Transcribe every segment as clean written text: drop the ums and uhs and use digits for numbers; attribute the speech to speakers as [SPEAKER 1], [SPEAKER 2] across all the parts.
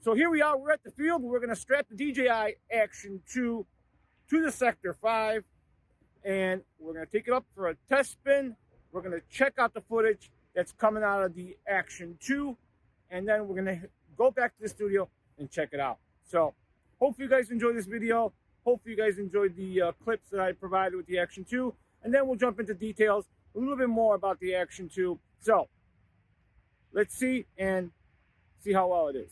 [SPEAKER 1] So here we are, we're at the field. We're gonna strap the DJI Action 2 to the Sector 5, and we're gonna take it up for a test spin. We're gonna check out the footage that's coming out of the Action 2, and then we're gonna go back to the studio and check it out. So hopefully you guys enjoyed this video. Hopefully you guys enjoyed the clips that I provided with the Action 2, and then we'll jump into details, a little bit more about the Action 2. So let's see how well it is.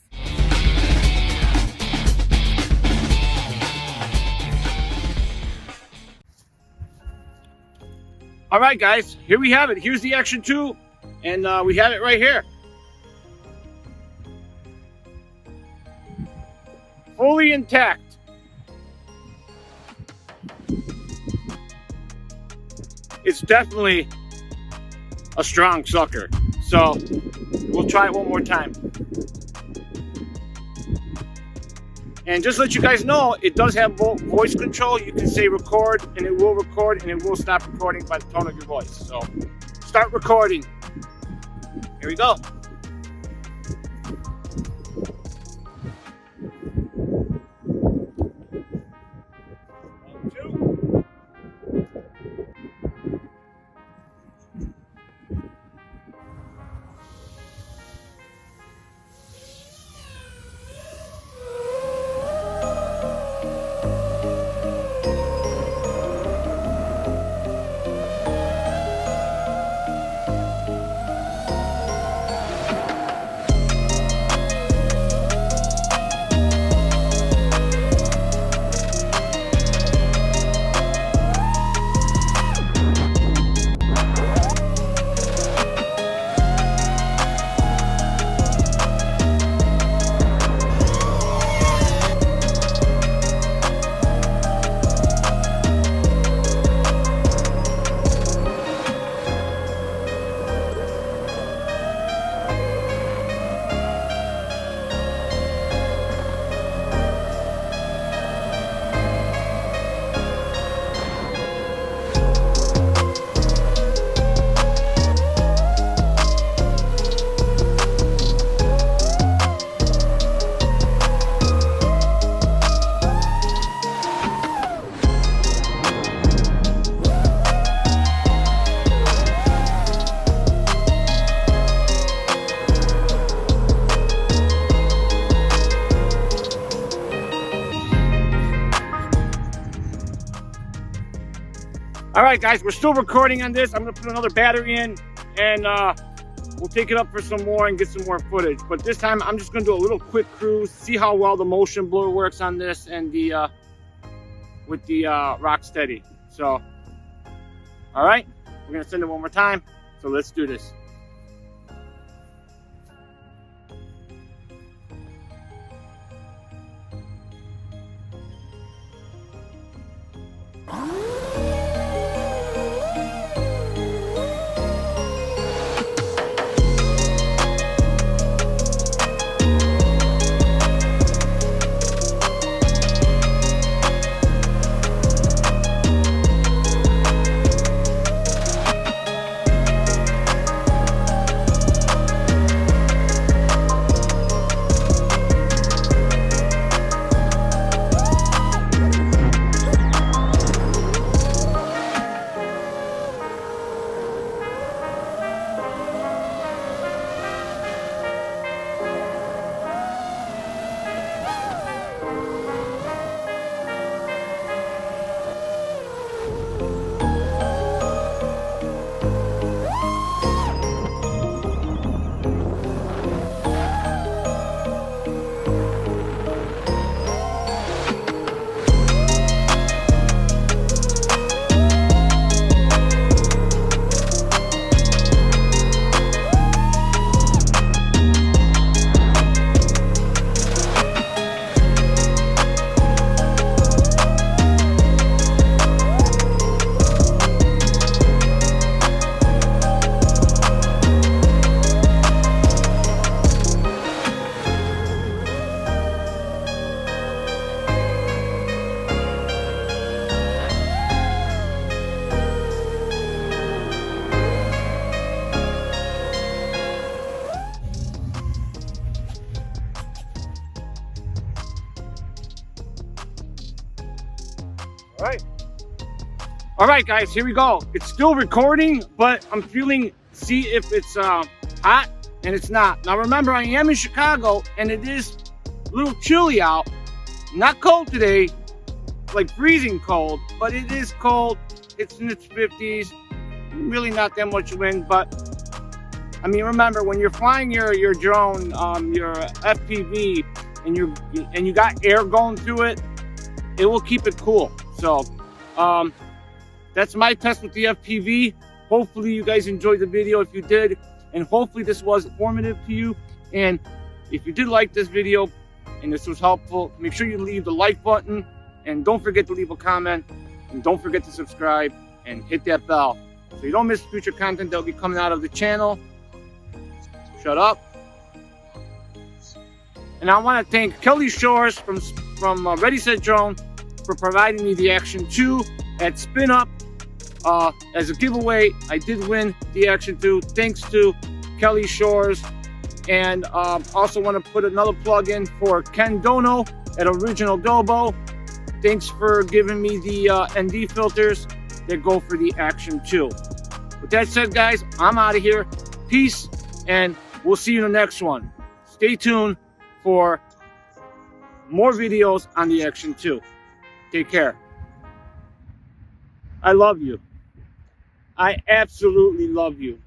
[SPEAKER 1] All right, guys, here we have it. Here's the Action 2, and we have it right here. Fully intact. It's definitely a strong sucker. So we'll try it one more time. And just to let you guys know, it does have voice control. You can say record, and it will record, and it will stop recording by the tone of your voice. So start recording. Here we go. All right, guys, we're still recording on this. I'm gonna put another battery in, and we'll take it up for some more and get some more footage. But this time, I'm just gonna do a little quick cruise, see how well the motion blur works on this and the with the Rocksteady. So, all right, we're gonna send it one more time. So let's do this. All right, guys, here we go. It's still recording, but I'm feeling, see if it's hot, and it's not. Now remember, I am in Chicago, and it is a little chilly out. Not cold today, like freezing cold, but it is cold. It's in its 50s. Really not that much wind, but I mean, remember when you're flying your drone, your FPV, and you got air going through it, it will keep it cool. So that's my test with the FPV. Hopefully you guys enjoyed the video. If you did, and hopefully this was informative to you, and if you did like this video and this was helpful, make sure you leave the like button, and don't forget to leave a comment, and don't forget to subscribe and hit that bell so you don't miss future content that will be coming out of the channel. Shut up. And I want to thank Kelly Shores from Ready Set Drone for providing me the Action 2 at Spin Up. As a giveaway, I did win the Action 2 thanks to Kelly Shores. And also want to put another plug in for Ken Dono at Original Dobo. Thanks for giving me the ND filters that go for the Action 2. With that said, guys, I'm out of here. Peace, and we'll see you in the next one. Stay tuned for more videos on the Action 2. Take care. I love you. I absolutely love you.